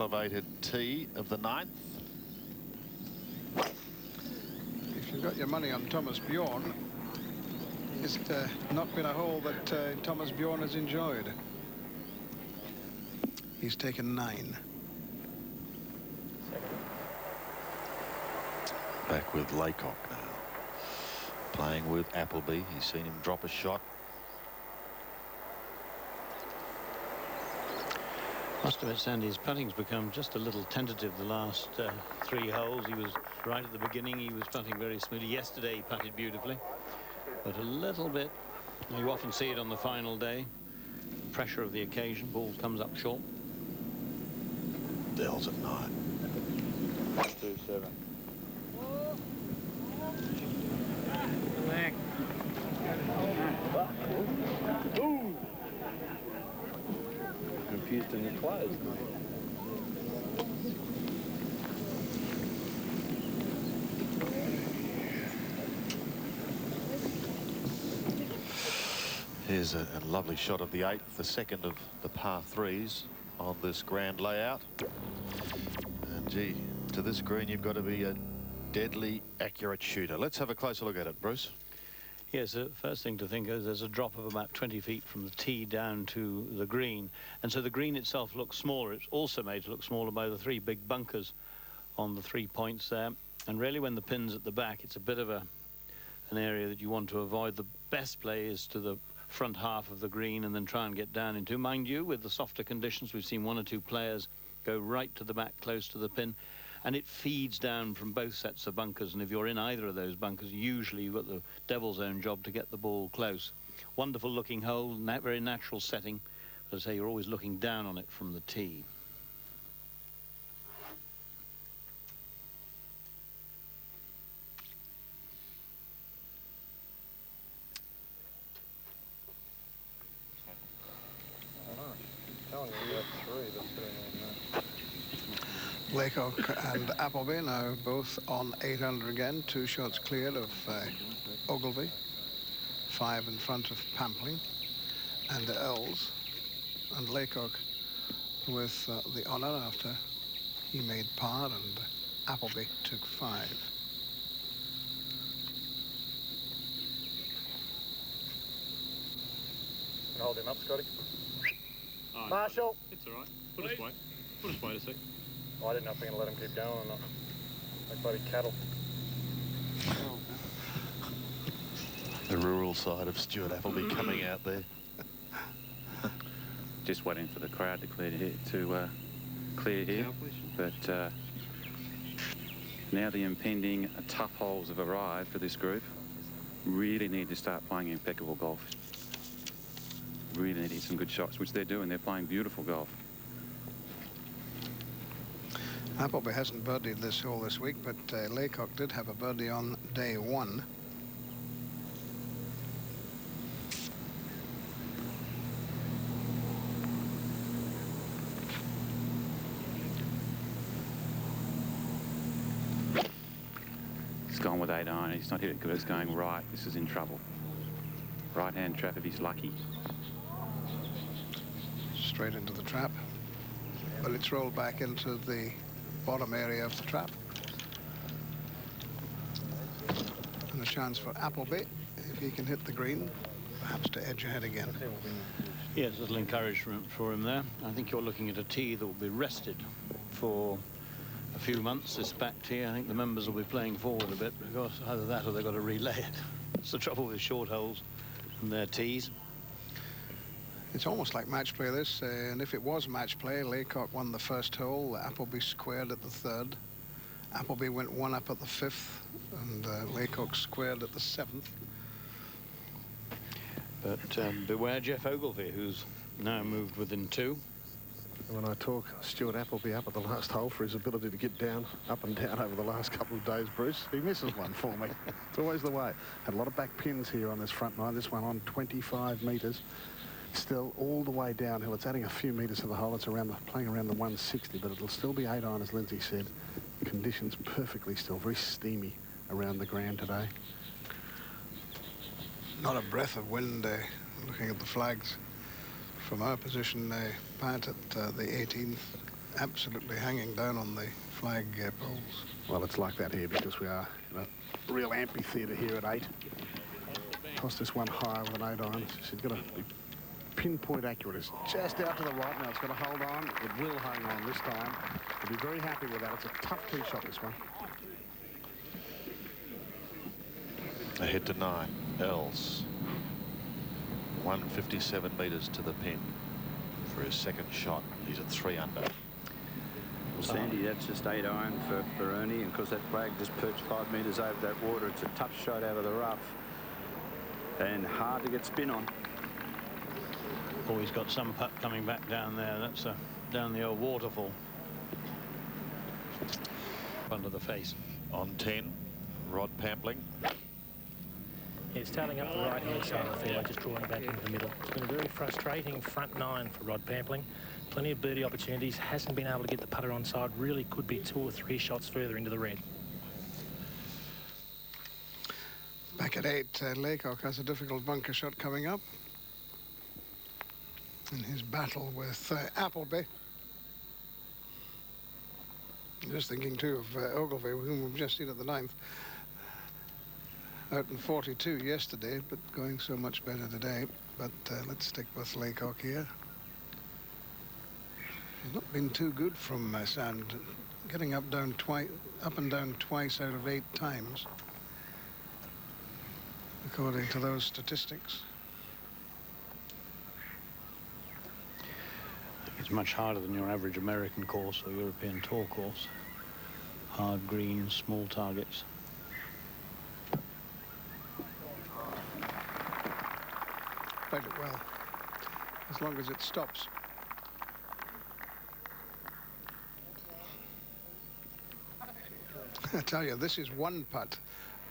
elevated tee of the 9th. If you've got your money on Thomas Bjorn, it's not been a hole that Thomas Bjorn has enjoyed. He's taken 9. Back with Laycock now. Playing with Appleby. He's seen him drop a shot. Must admit, Sandy, his putting's become just a little tentative the last 3 holes. He was right at the beginning. He was putting very smoothly. Yesterday he putted beautifully, but a little bit. You often see it on the final day. Pressure of the occasion. Ball comes up short. Dell's at 9. 2-7. Ooh. Confused in the clothes. Here's a lovely shot of the 8th, the second of the par 3s on this grand layout. And gee, to this green you've got to be a deadly accurate shooter. Let's have a closer look at it, Bruce. Yes, the first thing to think is there's a drop of about 20 feet from the tee down to the green. And so the green itself looks smaller. It's also made to look smaller by the 3 big bunkers on the 3 points there. And really when the pin's at the back, it's a bit of an area that you want to avoid. The best play is to the front half of the green and then try and get down into. Mind you, with the softer conditions, we've seen 1 or 2 players go right to the back close to the pin. And it feeds down from both sets of bunkers, and if you're in either of those bunkers, usually you've got the devil's own job to get the ball close. Wonderful looking hole, very natural setting. As I say, you're always looking down on it from the tee. Laycock and Appleby now both on 800 again. 2 shots cleared of Ogilvy. 5 in front of Pampling and Earls. And Laycock with the honour after he made par and Appleby took 5. Hold him up, Scotty. Oh, Marshall. It's all right. We'll just wait. We'll just wait a sec. Oh, I didn't know if we were going to let him keep going or not. Like bloody cattle. The rural side of Stuart Appleby coming out there. Just waiting for the crowd to clear here. But now the impending tough holes have arrived for this group. Really need to start playing impeccable golf. Really need to hit some good shots, which they're doing. They're playing beautiful golf. Appleby hasn't birdied this hole this week, but Laycock did have a birdie on day 1. He's gone with 8 iron. He's not hit it good. It's going right. This is in trouble. Right-hand trap if he's lucky. Straight into the trap. But it's rolled back into the bottom area of the trap. And a chance for Appleby, if he can hit the green, perhaps to edge ahead again. Yes, a little encouragement for him there. I think you're looking at a tee that will be rested for a few months, this back tee. I think the members will be playing forward a bit because either that or they've got to relay it. It's the trouble with short holes and their tees. It's almost like match play, this, and if it was match play, Laycock won the first hole, Appleby squared at the 3rd. Appleby went 1 up at the 5th, and Laycock squared at the 7th. But beware Jeff Ogilvy, who's now moved within 2. When I talk Stuart Appleby up at the last hole for his ability to get down, up and down over the last couple of days, Bruce, he misses one for me. It's always the way. Had a lot of back pins here on this front 9. This one on 25 metres. Still all the way downhill. It's adding a few metres to the hole. It's playing around the 160, but it'll still be 8 iron, as Lindsay said. Conditions perfectly still, very steamy around the ground today. Not a breath of wind, looking at the flags from our position, Pat, at the 18th absolutely hanging down on the flag poles. Well, it's like that here because we are in a real amphitheatre here at 8. Toss this one higher with an 8 iron. She's got to be pinpoint accurate. It's just out to the right now. It's got to hold on. It will hang on this time. We'll be very happy with that. It's a tough tee shot, this one. Ahead to 9. Els. 157 metres to the pin for his second shot. He's at 3 under. Well, Sandy, that's just 8 iron for Ernie, and because that flag just perched 5 metres over that water, it's a tough shot out of the rough and hard to get spin on. Oh, he's got some putt coming back down there. That's down the old waterfall. Under the face. On 10, Rod Pampling. It's tailing up the right-hand side of the fairway, just drawing it back into the middle. It's been a very frustrating front 9 for Rod Pampling. Plenty of birdie opportunities. Hasn't been able to get the putter on side. Really could be 2 or 3 shots further into the red. Back at 8, Laycock has a difficult bunker shot coming up in his battle with Appleby. Just thinking too of Ogilvy, whom we've just seen at the 9th. Out in 42 yesterday, but going so much better today. But let's stick with Laycock here. He's not been too good from sand, getting up and down twice out of 8 times, according to those statistics. It's much harder than your average American course or European tour course. Hard greens, small targets. Played it well, as long as it stops. I tell you, this is one putt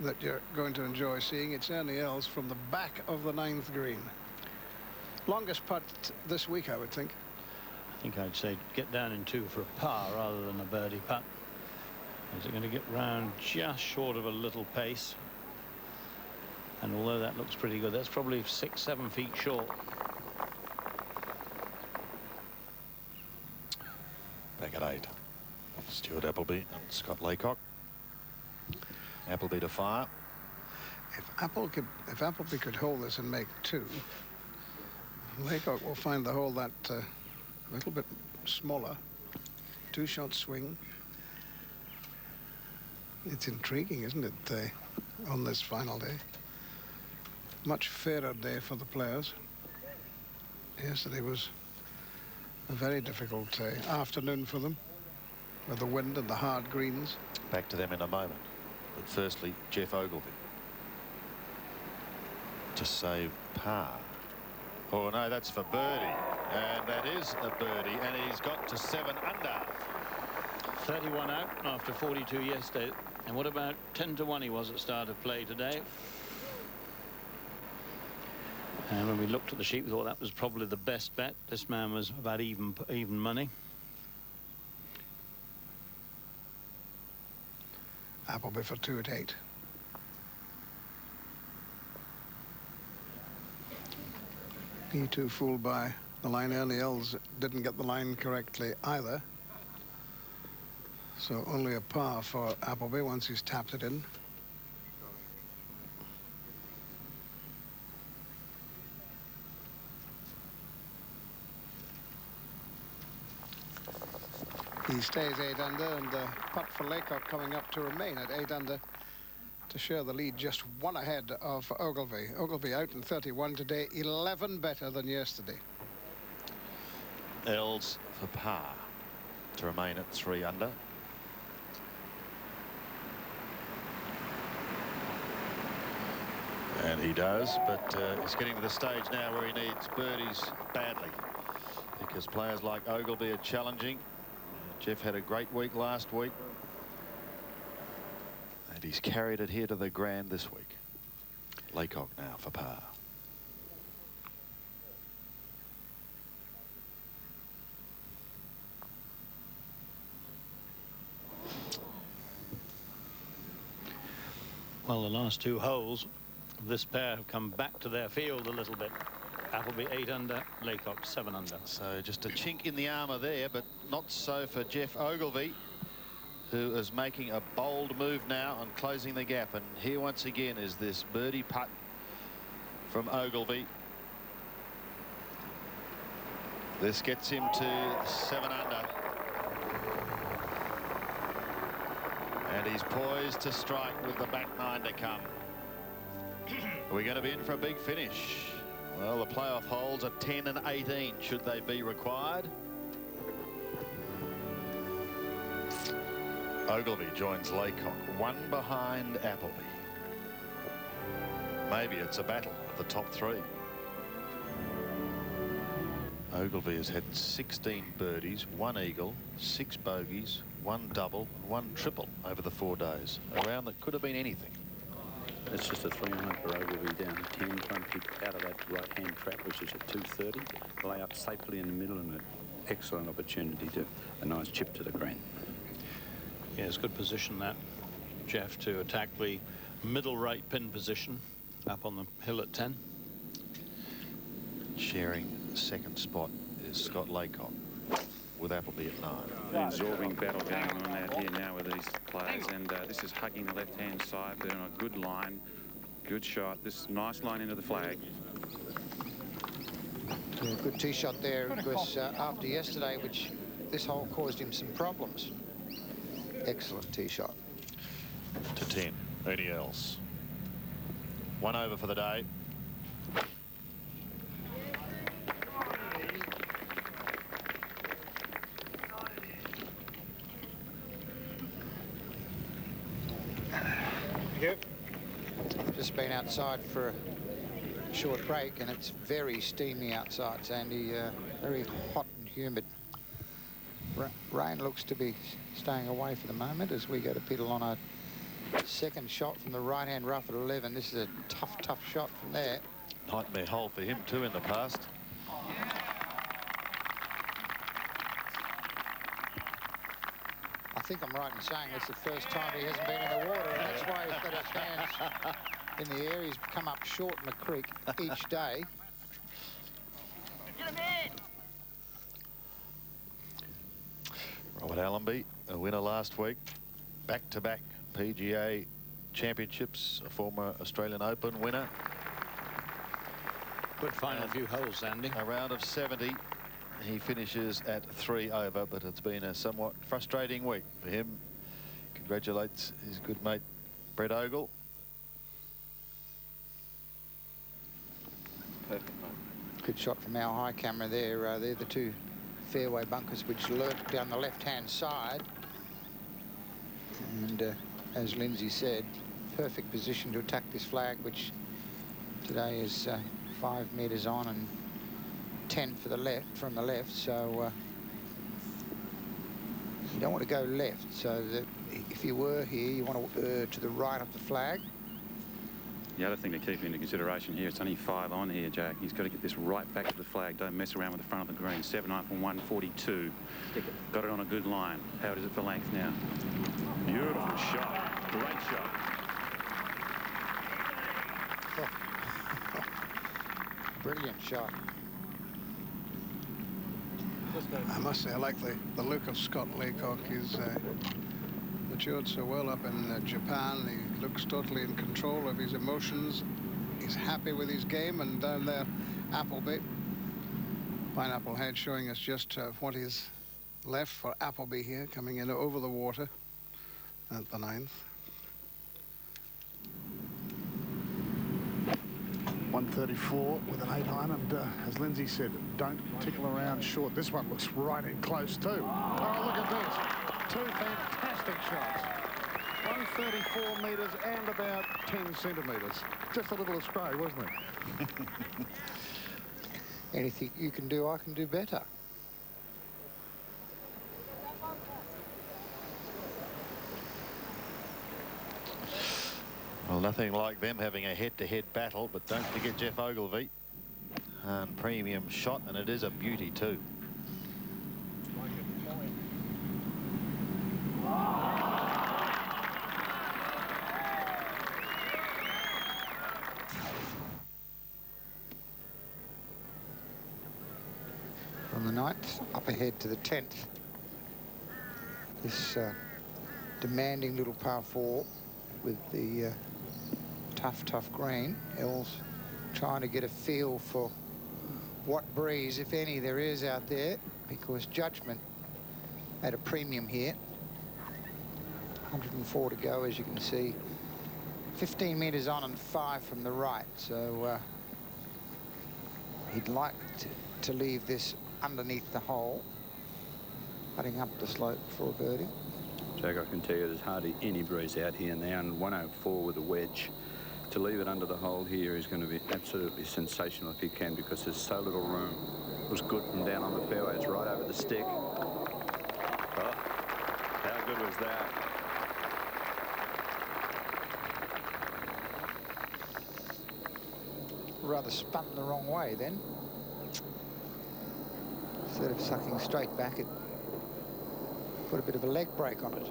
that you're going to enjoy seeing. It's Ernie Els from the back of the 9th green. Longest putt this week, I would think. I think I'd say get down in 2 for a par rather than a birdie putt. Is it going to get round just short of a little pace? And although that looks pretty good, that's probably 6-7 feet short. Back at 8. Stuart Appleby and Scott Laycock. Appleby to fire. If Appleby could hold this and make 2, Laycock will find the hole that a little bit smaller. 2-shot swing. It's intriguing, isn't it, on this final day? Much fairer day for the players. Yesterday was a very difficult afternoon for them, with the wind and the hard greens. Back to them in a moment. But firstly, Geoff Ogilvy to save par. Oh no, that's for birdie, and that is a birdie, and he's got to 7 under. 31 out after 42 yesterday. And what about 10 to 1 he was at start of play today? And when we looked at the sheet, we thought that was probably the best bet. This man was about even money. Appleby for 2 at 8. He too fooled by the line. Ernie Els didn't get the line correctly either. So only a par for Appleby once he's tapped it in. He stays 8 under, and the putt for Laycock coming up to remain at 8 under to share the lead just 1 ahead of Ogilvy. Ogilvy out in 31 today, 11 better than yesterday. Els for par to remain at 3 under. And he does, but he's getting to the stage now where he needs birdies badly, because players like Ogilvy are challenging. Geoff had a great week last week, and he's carried it here to the Grand this week. Laycock now for par. Well, the last 2 holes of this pair have come back to their field a little bit. Appleby 8 under, Laycock 7 under. So just a chink in the armour there, but not so for Geoff Ogilvy, who is making a bold move now and closing the gap. And here once again is this birdie putt from Ogilvy. This gets him to 7 under. And he's poised to strike with the back 9 to come. We're going to be in for a big finish. Well, the playoff holes are 10 and 18, should they be required. Ogilvy joins Laycock, 1 behind Appleby. Maybe it's a battle of the top 3. Ogilvy has had 16 birdies, 1 eagle, 6 bogeys, 1 double, and 1 triple over the 4 days. A round that could have been anything. It's just a 3-iron for Ogilvy down 10, trying to keep out of that right-hand trap, which is at 230. Lay up safely in the middle, and an excellent opportunity to a nice chip to the green. Yeah, it's good position that, Geoff, to attack the middle right pin position up on the hill at 10. Sharing second spot is Scott Laycock with Appleby at 9. An absorbing battle going on out here now with these players, and this is hugging the left-hand side. They're on a good line, good shot. This nice line into the flag. Yeah, good tee shot there. Of course, after yesterday, which this hole caused him some problems. Excellent tee shot. To 10. Ernie Els. 1 over for the day. Just been outside for a short break, and it's very steamy outside, Sandy. Very hot and humid. Rain looks to be staying away for the moment as we go to Peter on a second shot from the right-hand rough at 11. This is a tough shot from there. Nightmare hole for him too in the past. I think I'm right in saying it's the first time he hasn't been in the water, and that's why he's got his hands in the air. He's come up short in the creek each day. Robert Allenby, a winner last week. Back-to-back PGA Championships, a former Australian Open winner. Good final few holes, Andy. A round of 70. He finishes at 3 over, but it's been a somewhat frustrating week for him. Congratulates his good mate, Brett Ogle. Perfect. Good shot from our high camera there. They're the 2 fairway bunkers which lurk down the left-hand side. And as Lindsay said, perfect position to attack this flag, which today is 5 metres on and 10 for the left, from the left. So you don't want to go left, so that if you were here, you want to err to the right of the flag. The other thing to keep into consideration here, it's only 5 on here, Jack. He's got to get this right back to the flag. Don't mess around with the front of the green. 7 iron from 142. Got it on a good line. How is it for length now? Beautiful shot. Great shot. Brilliant shot. I must say, I like the look of Scott Laycock. He's matured so well up in Japan. He looks totally in control of his emotions. He's happy with his game. And down there, Appleby, Pineapple Head, showing us just what is left for Appleby here, coming in over the water at the 9th. 134 with an 8-iron, and as Lindsay said, don't tickle around short. This one looks right in close too. Oh, look at this. 2 fantastic shots. 134 metres and about 10 centimetres. Just a little astray, wasn't it? Anything you can do, I can do better. Well, nothing like them having a head-to-head battle, but don't forget Geoff Ogilvy. And premium shot, and it is a beauty too. From the 9th, up ahead to the 10th. this demanding little par 4 with the tough green. Ells trying to get a feel for what breeze, if any, there is out there, because judgment at a premium here. 104 to go, as you can see. 15 metres on and 5 from the right, so he'd like to leave this underneath the hole, putting up the slope for a birdie. Jack, I can tell you there's hardly any breeze out here now, and 104 with a wedge. To leave it under the hole here is going to be absolutely sensational if he can, because there's so little room. It was good from down on the fairway. It's right over the stick. Oh, how good was that? Rather spun the wrong way then. Instead of sucking straight back, it put a bit of a leg break on it.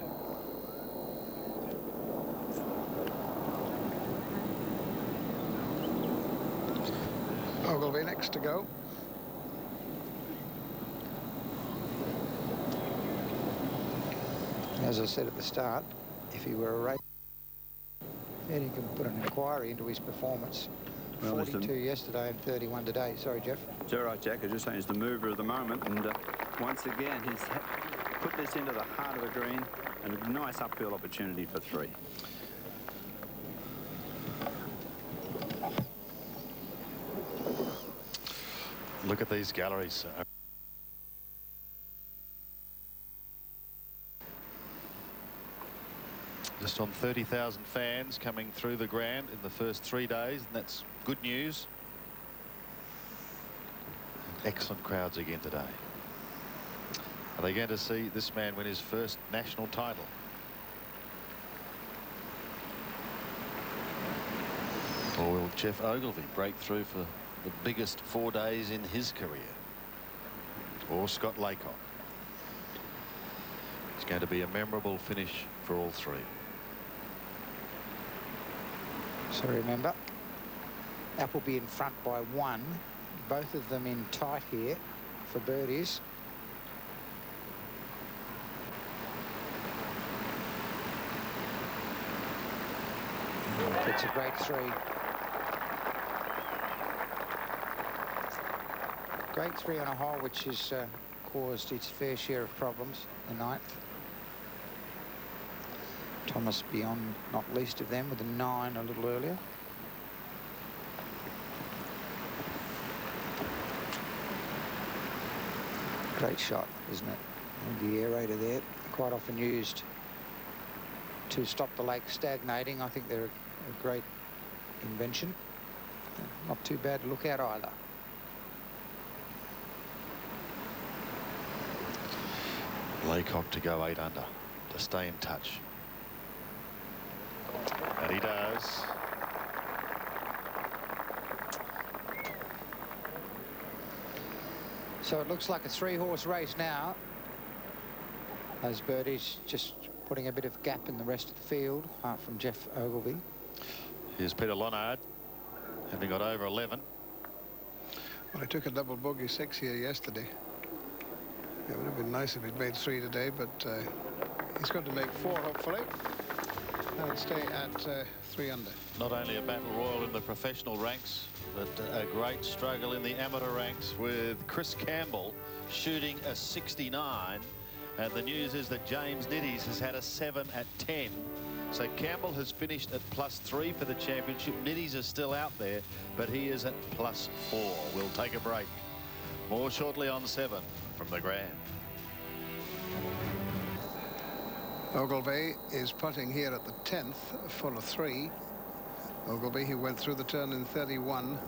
Ogilvy next to go. As I said at the start, if he were a race, then he can put an inquiry into his performance. Well, 42 yesterday and 31 today. Sorry, Jeff. It's all right, Jack. I was just saying he's the mover of the moment, and once again, he's put this into the heart of the green, and a nice upfield opportunity for 3. Look at these galleries. Just on 30,000 fans coming through the ground in the first 3 days, and that's good news. Excellent crowds again today. Are they going to see this man win his first national title? Or will Geoff Ogilvy break through for the biggest 4 days in his career? Or Scott Laycock? It's going to be a memorable finish for all 3. So remember, Appleby in front by 1. Both of them in tight here for birdies. It's a great 3. Great 3 on a hole which has caused its fair share of problems, the 9th. Thomas beyond, not least of them, with a 9 a little earlier. Great shot, isn't it? And the aerator there, quite often used to stop the lake stagnating. I think they're a great invention. Not too bad to look at either. Laycock to go 8 under, to stay in touch. And he does. So it looks like a 3-horse race now. Those birdies just putting a bit of gap in the rest of the field, apart from Geoff Ogilvy. Here's Peter Lonard, having got over 11. Well, he took a double bogey 6 here yesterday. It would have been nice if he'd made 3 today, but he's going to make 4, hopefully. And stay at 3 under. Not only a battle royal in the professional ranks, but a great struggle in the amateur ranks, with Chris Campbell shooting a 69. And the news is that James Niddies has had a 7 at 10. So Campbell has finished at +3 for the championship. Niddies is still out there, but he is at +4. We'll take a break. More shortly on 7 from the Grand. Ogilvy is putting here at the 10th, full of 3. Ogilvy, he went through the turn in 31.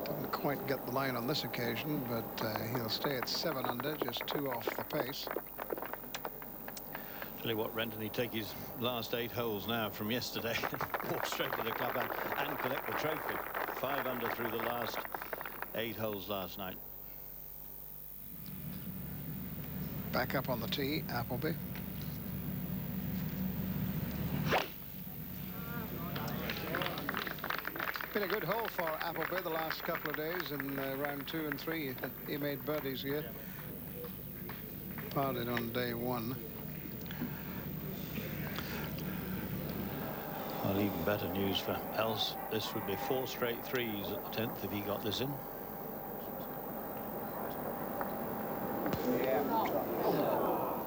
Didn't quite get the line on this occasion, but he'll stay at 7 under, just 2 off the pace. Tell you what, Renton, he'd take his last 8 holes now from yesterday, walk straight to the clubhouse and collect the trophy. 5 under through the last 8 holes last night. Back up on the tee, Appleby. Been a good hole for Appleby the last couple of days, in round 2 and 3. He made birdies here. parted on day one. Well, even better news for Els. This would be 4 straight threes at the 10th if he got this in.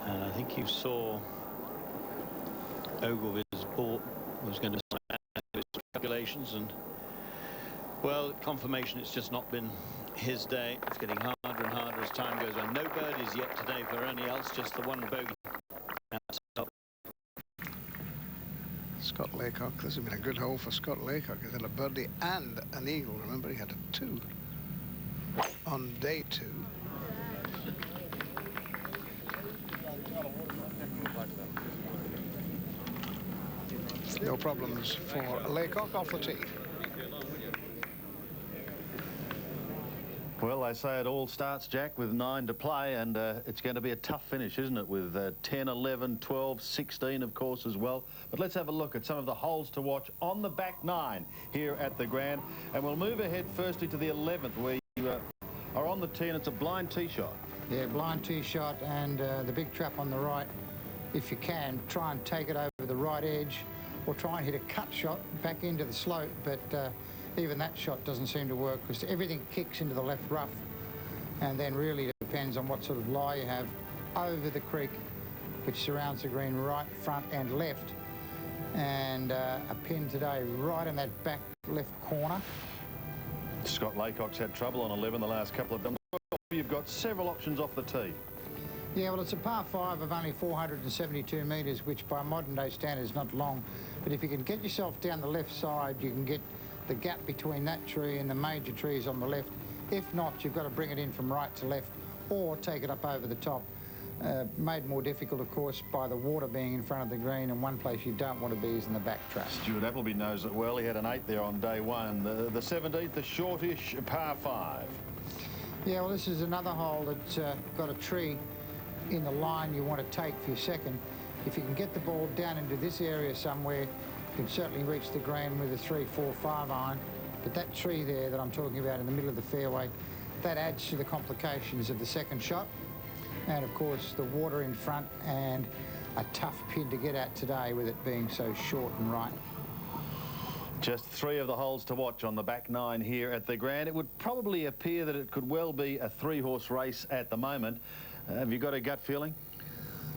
And I think you saw Ogilvy's ball was going to sign his calculations, and well, confirmation it's just not been his day. It's getting harder and harder as time goes on. No birdies yet today for any else, just the one bogey. Scott Laycock, this has been a good hole for Scott Laycock. He's had a birdie and an eagle. Remember, he had a 2 on day 2. No problems for Laycock off the tee. Well, they say it all starts, Jack, with 9 to play, and it's going to be a tough finish, isn't it, with 10, 11, 12, 16, of course, as well. But let's have a look at some of the holes to watch on the back 9 here at the Grand. And we'll move ahead firstly to the 11th, where you are on the tee, and it's a blind tee shot. Yeah, blind tee shot, and the big trap on the right. If you can, try and take it over the right edge, or try and hit a cut shot back into the slope, but even that shot doesn't seem to work because everything kicks into the left rough, and then really it depends on what sort of lie you have over the creek, which surrounds the green right, front and left, and a pin today right in that back left corner. Scott Laycock's had trouble on 11 the last couple of them. You've got several options off the tee. Yeah, well, it's a par 5 of only 472 metres, which by modern day standards is not long, but if you can get yourself down the left side, you can get the gap between that tree and the major trees on the left. If not, you've got to bring it in from right to left or take it up over the top. Made more difficult, of course, by the water being in front of the green, and one place you don't want to be is in the back trap. Stuart Appleby knows it well. He had an 8 there on day 1. The 17th, the shortish par 5. Yeah, well, this is another hole that's got a tree in the line you want to take for your second. If you can get the ball down into this area somewhere, you can certainly reach the green with a 3, 4, 5 iron. But that tree there that I'm talking about in the middle of the fairway, that adds to the complications of the second shot. And of course, the water in front and a tough pin to get at today with it being so short and right. Just 3 of the holes to watch on the back 9 here at the Grand. It would probably appear that it could well be a 3-horse race at the moment. Have you got a gut feeling?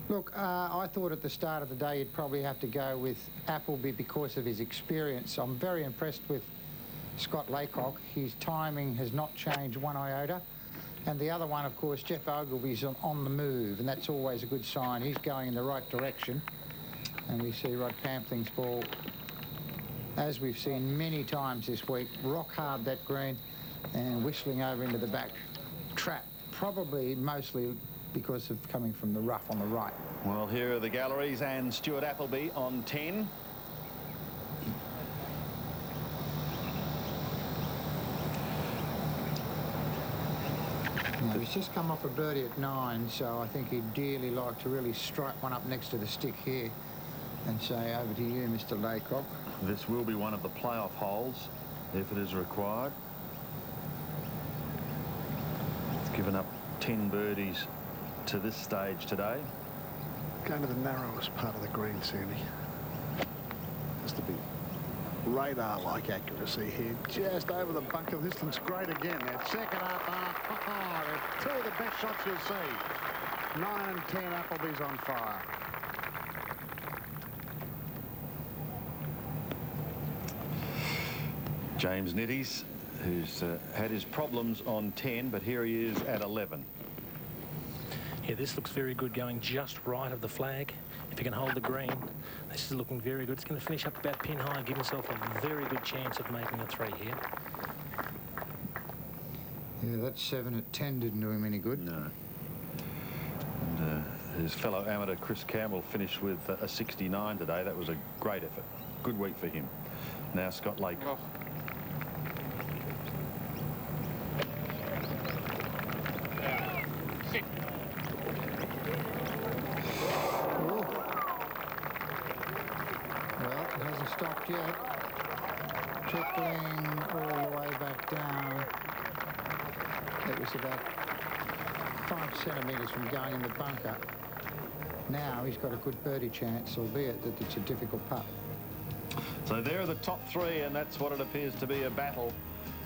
Look, I thought at the start of the day you'd probably have to go with Appleby because of his experience. I'm very impressed with Scott Laycock. His timing has not changed one iota. And the other one, of course, Geoff Ogilvy's on the move, and that's always a good sign. He's going in the right direction. And we see Rod Pampling's ball, as we've seen many times this week, rock hard that green and whistling over into the back trap, probably mostly because of coming from the rough on the right. Well, here are the galleries and Stuart Appleby on 10. Now, he's just come off a birdie at 9, so I think he'd dearly like to really strike one up next to the stick here and say, over to you, Mr. Laycock. This will be one of the playoff holes, if it is required. It's given up 10 birdies to this stage today. Going to the narrowest part of the green, Sandy. Has to be radar-like accuracy here, just over the bunker. This looks great again. That second up, they're 2 of the best shots you'll see. 9 and 10, Appleby's on fire. James Nitties, who's had his problems on 10, but here he is at 11. Yeah, this looks very good, going just right of the flag. If you can hold the green, this is looking very good. It's going to finish up about pin high, give himself a very good chance of making a 3 here. Yeah, that 7 at 10 didn't do him any good. No. And his fellow amateur Chris Campbell finished with a 69 today. That was a great effort. Good week for him. Now Scott Laycock. Stopped yet. Trickling all the way back down. It was about 5 centimetres from going in the bunker. Now he's got a good birdie chance, albeit that it's a difficult putt. So there are the top three, and that's what it appears to be, a battle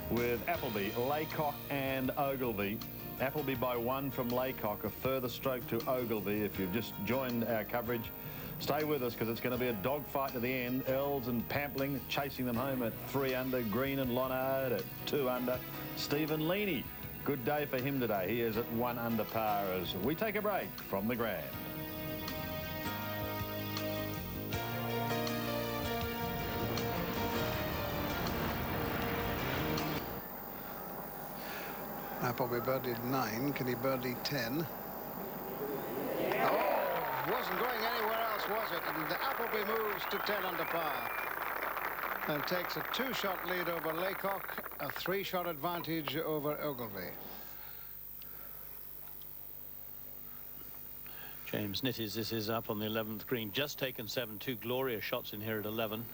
with Appleby, Laycock and Ogilvy. Appleby by 1 from Laycock, a further stroke to Ogilvy. If you've just joined our coverage, stay with us because it's going to be a dogfight to the end. Earls and Pampling chasing them home at 3 under. Green and Lonard at 2 under. Stephen Leaney, good day for him today. He is at 1 under par as we take a break from the Grand. Appleby birdied 9. Can he birdie 10? Oh, wasn't going anywhere else, was it? And Appleby moves to 10 under par and takes a 2-shot lead over Laycock, a 3-shot advantage over Ogilvy. James Nitties, this is up on the 11th green, just taken 7, 2 glorious shots in here at 11.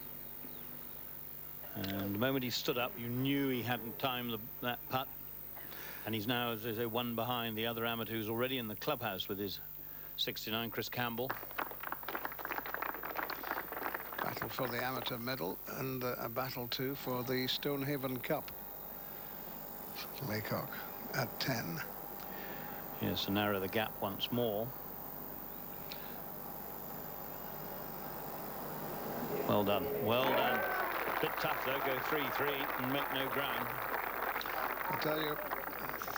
And the moment he stood up, you knew he hadn't timed that putt. And he's now, as I say, 1 behind the other amateur who's already in the clubhouse with his 69, Chris Campbell. Battle for the amateur medal and a battle too for the Stonehaven Cup. Laycock at 10. Yes, to narrow the gap once more. Well done, well done. Bit tough though, go 3-3 and make no ground. I tell you,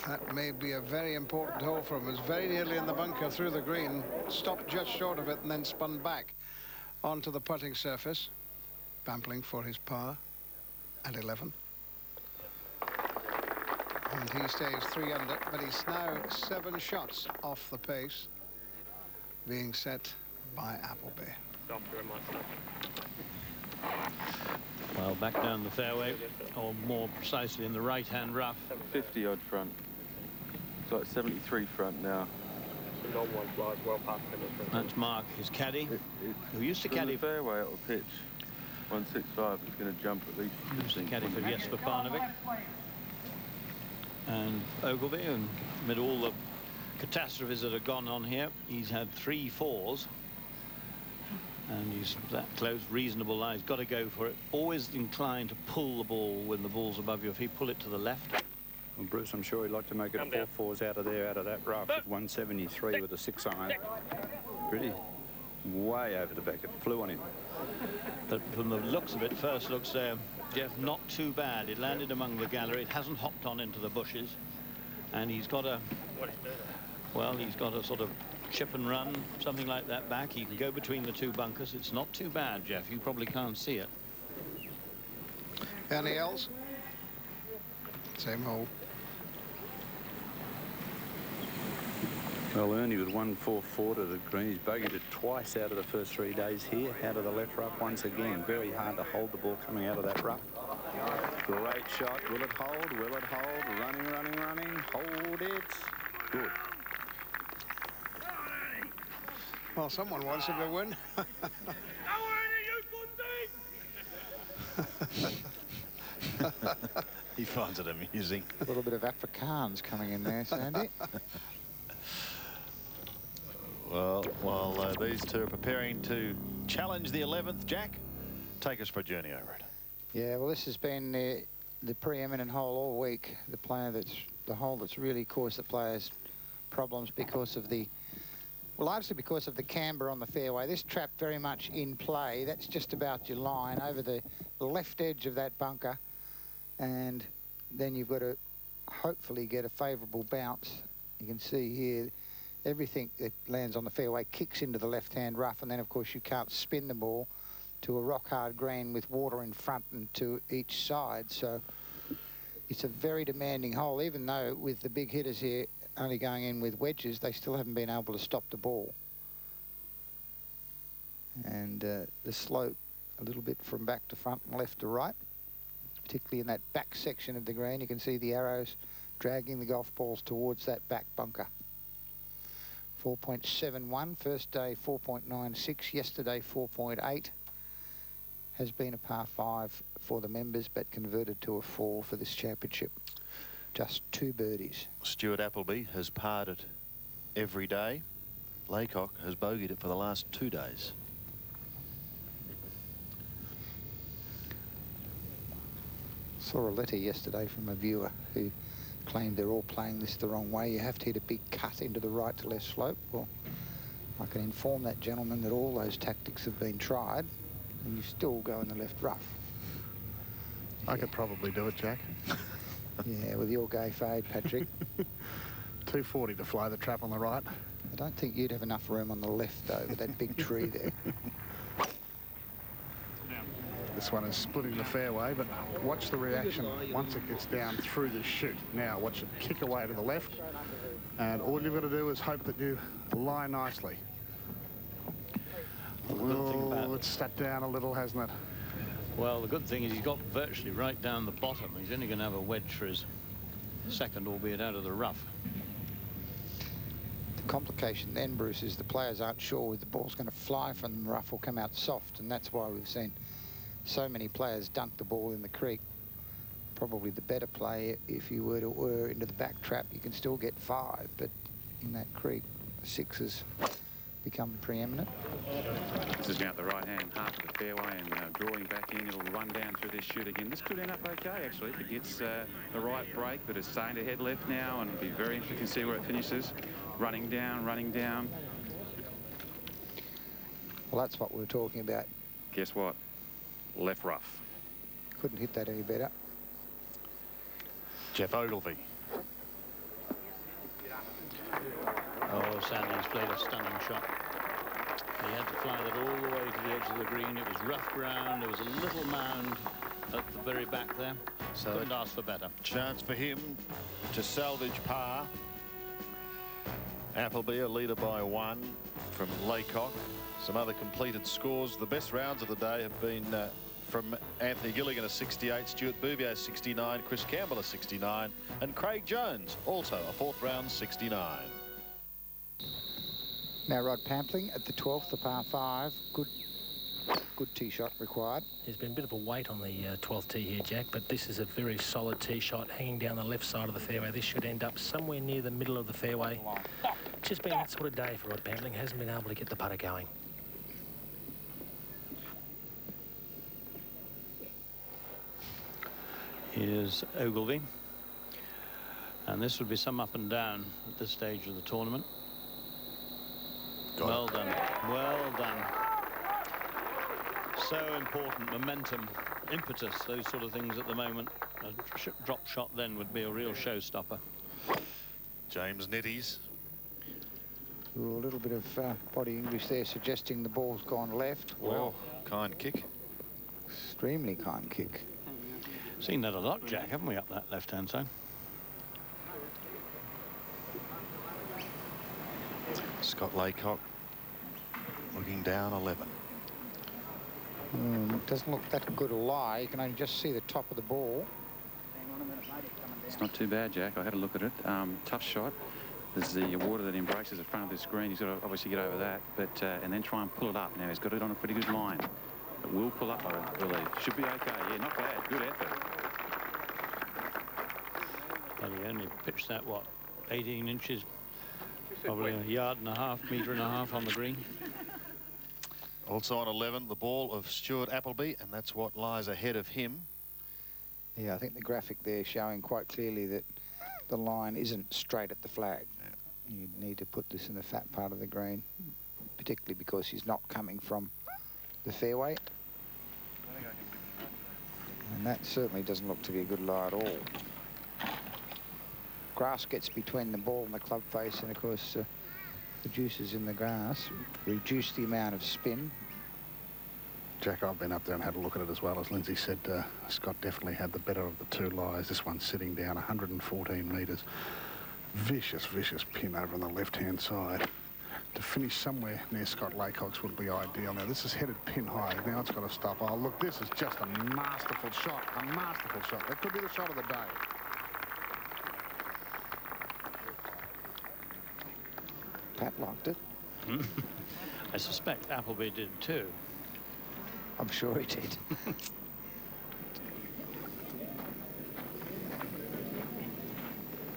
that may be a very important hole for him. It's very nearly in the bunker through the green, stopped just short of it and then spun back onto the putting surface. Pampling for his par at 11. And he stays 3 under, but he's now 7 shots off the pace being set by Appleby. Well, back down the fairway, or more precisely in the right-hand rough. 50 odd front. It's like 73 front now. That's Mark, his caddy, who used to caddy. The fairway at the pitch, 165 is going to jump at least. Used to caddy for Jesper Parnevik. And Ogilvy, and amid all the catastrophes that have gone on here, he's had 3 fours. And he's that close, reasonable line. He's got to go for it. Always inclined to pull the ball when the ball's above your feet. Pull it to the left. Well, Bruce, I'm sure he'd like to make it 4 fours out of there, out of that rough with 173 with a 6-iron. Pretty way over the back. It flew on him. But from the looks of it, first looks there, Jeff, not too bad. It landed among the gallery. It hasn't hopped on into the bushes. And he's got a, well, he's got a sort of chip and run, something like that back. He can go between the 2 bunkers. It's not too bad, Jeff. You probably can't see it. Any else? Same hole. Well, Ernie with 144 to the green. He's bogeyed it twice out of the first 3 days here. Out of the left rough once again. Very hard to hold the ball coming out of that rough. Great shot. Will it hold? Will it hold? Running, running, running. Hold it. Good. Well, someone wants him to win. He finds it amusing. A little bit of Afrikaans coming in there, Sandy. Well, while these two are preparing to challenge the 11th, Jack, take us for a journey over it. Yeah, well, this has been the preeminent hole all week. The hole that's really caused the players problems because of the, well, largely because of the camber on the fairway. This trap very much in play. That's just about your line over the left edge of that bunker. And then you've got to hopefully get a favourable bounce. You can see here, everything that lands on the fairway kicks into the left-hand rough. And then, of course, you can't spin the ball to a rock-hard green with water in front and to each side. So it's a very demanding hole, even though with the big hitters here only going in with wedges, they still haven't been able to stop the ball. And the slope a little bit from back to front and left to right, particularly in that back section of the green. You can see the arrows dragging the golf balls towards that back bunker. 4.71, first day 4.96, yesterday 4.8. Has been a par 5 for the members, but converted to a 4 for this championship. Just 2 birdies. Stuart Appleby has parred at every day. Laycock has bogeyed it for the last 2 days. Saw a letter yesterday from a viewer who claimed they're all playing this the wrong way. You have to hit a big cut into the right to left slope. Well, I can inform that gentleman that all those tactics have been tried and you still go in the left rough. I could probably do it, Jack. Yeah, with your gay fade, Patrick. 240 to fly the trap on the right. I don't think you'd have enough room on the left, though, with that big tree there. This one is splitting the fairway, but watch the reaction once it gets down through the chute. Now watch it kick away to the left, and all you've got to do is hope that you lie nicely. Oh, it's sat down a little, hasn't it? Well, the good thing is he's got virtually right down the bottom. He's only going to have a wedge for his second, albeit out of the rough. The complication then, Bruce, is the players aren't sure whether the ball's going to fly from the rough or come out soft, and that's why we've seen so many players dunk the ball in the creek. Probably the better play, if you were to whir into the back trap, you can still get 5, but in that creek, 6s become preeminent. This is now the right-hand half of the fairway and drawing back in. It'll run down through this chute again. This could end up okay, actually, if it gets the right break, but it's starting to head left now, and it'll be very interesting to see where it finishes. Running down, running down. Well, that's what we were talking about. Guess what? Left rough. Couldn't hit that any better. Geoff Ogilvy. Oh, Sandy's played a stunning shot. He had to fly that all the way to the edge of the green. It was rough ground. There was a little mound at the very back there. So couldn't ask for better. Chance for him to salvage par. Appleby a leader by 1 from Laycock. Some other completed scores. The best rounds of the day have been from Anthony Gilligan, a 68, Stuart Bouvier, 69, Chris Campbell, a 69, and Craig Jones, also a 4th round 69. Now Rod Pampling at the 12th, the par 5. Good tee shot required. There's been a bit of a weight on the 12th tee here, Jack, but this is a very solid tee shot hanging down the left side of the fairway. This should end up somewhere near the middle of the fairway. It's just been that sort of day for Rod Pampling. Hasn't been able to get the putter going. Here's Ogilvy. And this would be some up and down at this stage of the tournament. Well done. Well done. So important. Momentum, impetus, those sort of things at the moment. A drop shot then would be a real showstopper. James Nitties. Ooh, a little bit of body English there suggesting the ball's gone left. Well, kind kick. Extremely kind kick. Seen that a lot, Jack, haven't we, up that left-hand side? Scott Laycock looking down 11. Doesn't look that good a lie. You can only just see the top of the ball. It's not too bad, Jack. I had a look at it. Tough shot. There's the water that embraces the front of the screen. He's got to obviously get over that, but and then try and pull it up. Now he's got it on a pretty good line. It will pull up, I believe. Should be okay. Yeah, not bad. Good effort. And he only pitched that, what, 18 inches? Probably a yard and a half, metre and a half on the green. Also on 11, the ball of Stuart Appleby, and that's what lies ahead of him. Yeah, I think the graphic there showing quite clearly that the line isn't straight at the flag. Yeah. You need to put this in the fat part of the green, particularly because he's not coming from the fairway. And that certainly doesn't look to be a good lie at all. Grass gets between the ball and the club face, and of course the juices in the grass reduce the amount of spin. Jack, I've been up there and had a look at it as well. As Lindsay said, Scott definitely had the better of the 2 lies. This one's sitting down 114 metres. Vicious, vicious pin over on the left-hand side. To finish somewhere near Scott Laycock's would be ideal. Now, this is headed pin high. Now it's got to stop. Oh, look, this is just a masterful shot. A masterful shot. That could be the shot of the day. Pat liked it. I suspect Appleby did too. I'm sure he did.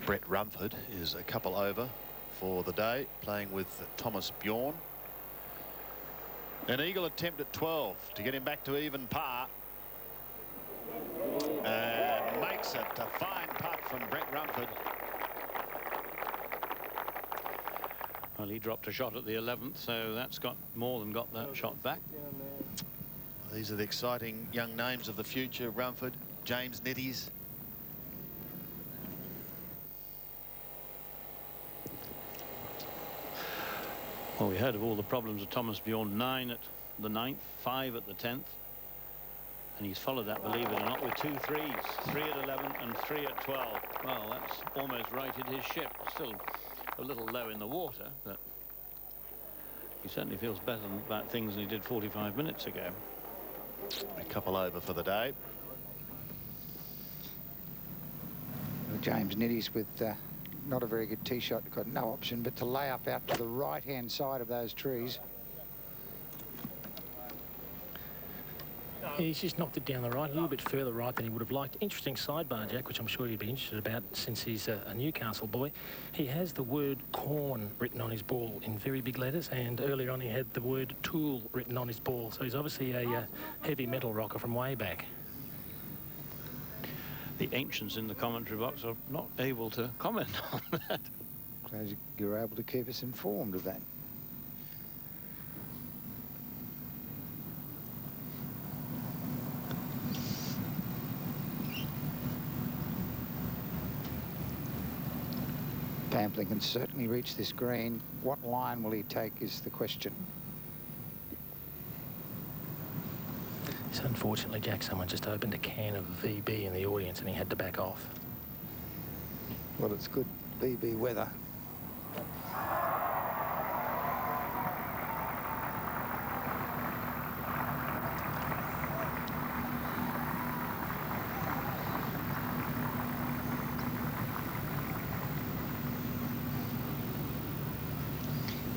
Brett Rumford is a couple over for the day, playing with Thomas Bjorn. An eagle attempt at 12 to get him back to even par. And makes it a fine putt from Brett Rumford. Well, he dropped a shot at the 11th, so that's got more than got that shot back. These are the exciting young names of the future. Rumford, James Nitties. Well, we heard of all the problems of Thomas Bjorn. 9 at the 9th, 5 at the 10th. And he's followed that, believe it or not, with 2 threes. 3 at 11 and 3 at 12. Well, that's almost righted his ship. Still a little low in the water, but he certainly feels better about things than he did 45 minutes ago. A couple over for the day. James Nitties with not a very good tee shot, got no option but to lay up out to the right-hand side of those trees. He's just knocked it down the right, a little bit further right than he would have liked. Interesting sidebar, Jack, which I'm sure you'd be interested about since he's a Newcastle boy. He has the word corn written on his ball in very big letters, and earlier on he had the word tool written on his ball. So he's obviously a heavy metal rocker from way back. The ancients in the commentary box are not able to comment on that. Glad you're able to keep us informed of that. Pampling can certainly reach this green. What line will he take is the question. So unfortunately, Jack, someone just opened a can of VB in the audience and he had to back off. Well, it's good VB weather.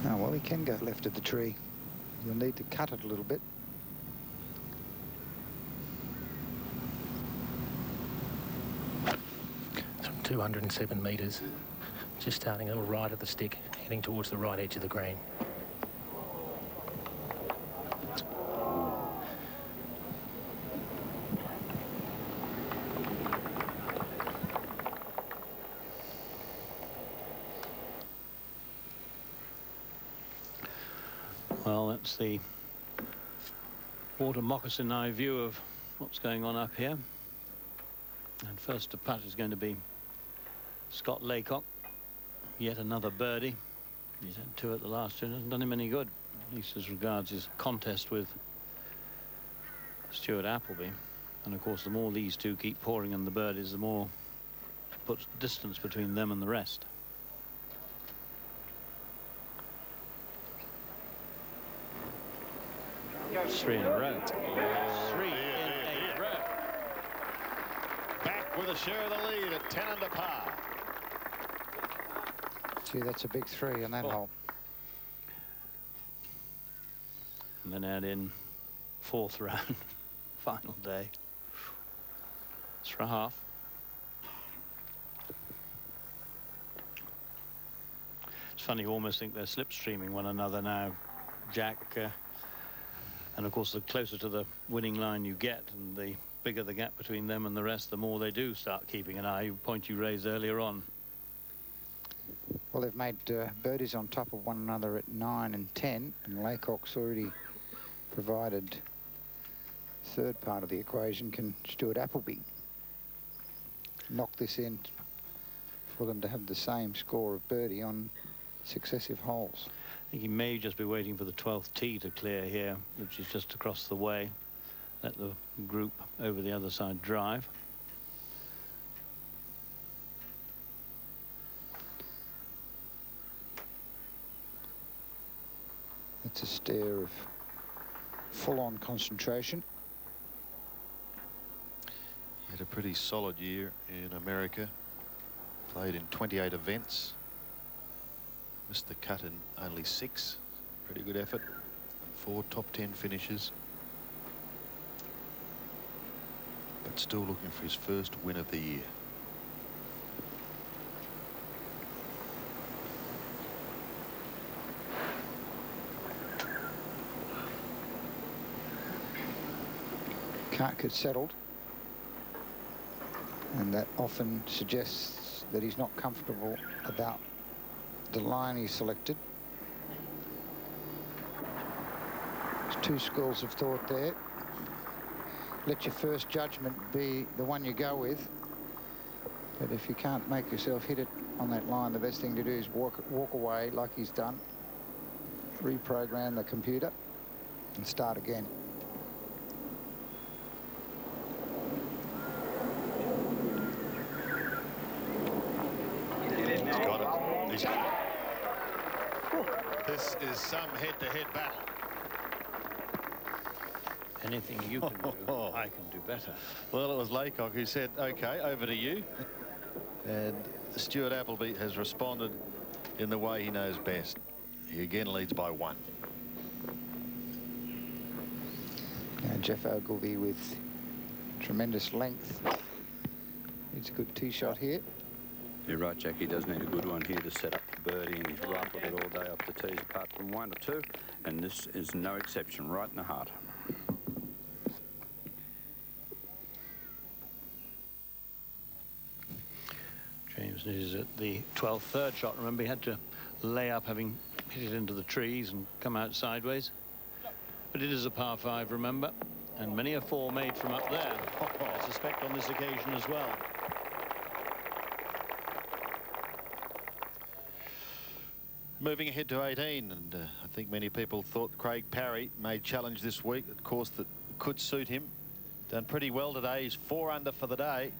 Oh, well, he can go left of the tree. You'll need to cut it a little bit. From 207 metres, just starting a little right at the stick, heading towards the right edge of the green. Well, that's the water moccasin eye view of what's going on up here. And first to putt is going to be Scott Laycock. Yet another birdie. He's had 2 at the last 2. Hasn't done him any good, at least as regards his contest with Stuart Appleby. And of course, the more these two keep pouring in the birdies, the more puts distance between them and the rest. Three in a row. 3 in a row. Back with a share of the lead at 10 under par. Gee, that's a big 3 on that hole. And then add in 4th round, final day. It's for a half. It's funny, you almost think they're slipstreaming one another now, Jack. And of course, the closer to the winning line you get and the bigger the gap between them and the rest, the more they do start keeping an eye. Point you raised earlier on. Well, they've made birdies on top of one another at 9 and 10, and Laycock's already provided third part of the equation. Can Stuart Appleby knock this in for them to have the same score of birdie on successive holes? I think he may just be waiting for the 12th tee to clear here, which is just across the way. Let the group over the other side drive. It's a stare of full-on concentration. He had a pretty solid year in America. Played in 28 events. Missed the cut in only 6. Pretty good effort. And 4 top 10 finishes. But still looking for his first win of the year. can't get settled, and that often suggests that he's not comfortable about the line he selected. There's two schools of thought there. Let your first judgment be the one you go with, but if you can't make yourself hit it on that line, the best thing to do is walk away like he's done, reprogram the computer and start again. He's got it. He's got it. This is some head-to-head battle. Anything you can do, I can do better. Well, it was Laycock who said, OK, over to you. And Stuart Appleby has responded in the way he knows best. He again leads by 1. Now Jeff Ogilvy with tremendous length. It's a good tee shot here. You're right, Jack. He does need a good one here to set up the birdie, and he's rifled it all day up the tees, apart from 1 or 2, and this is no exception, right in the heart. James is at the 12th third shot. Remember, he had to lay up, having hit it into the trees and come out sideways. But it is a par 5, remember, and many a 4 made from up there. I suspect on this occasion as well. Moving ahead to 18, and I think many people thought Craig Parry may challenge this week, a course that could suit him. Done pretty well today. He's 4 under for the day.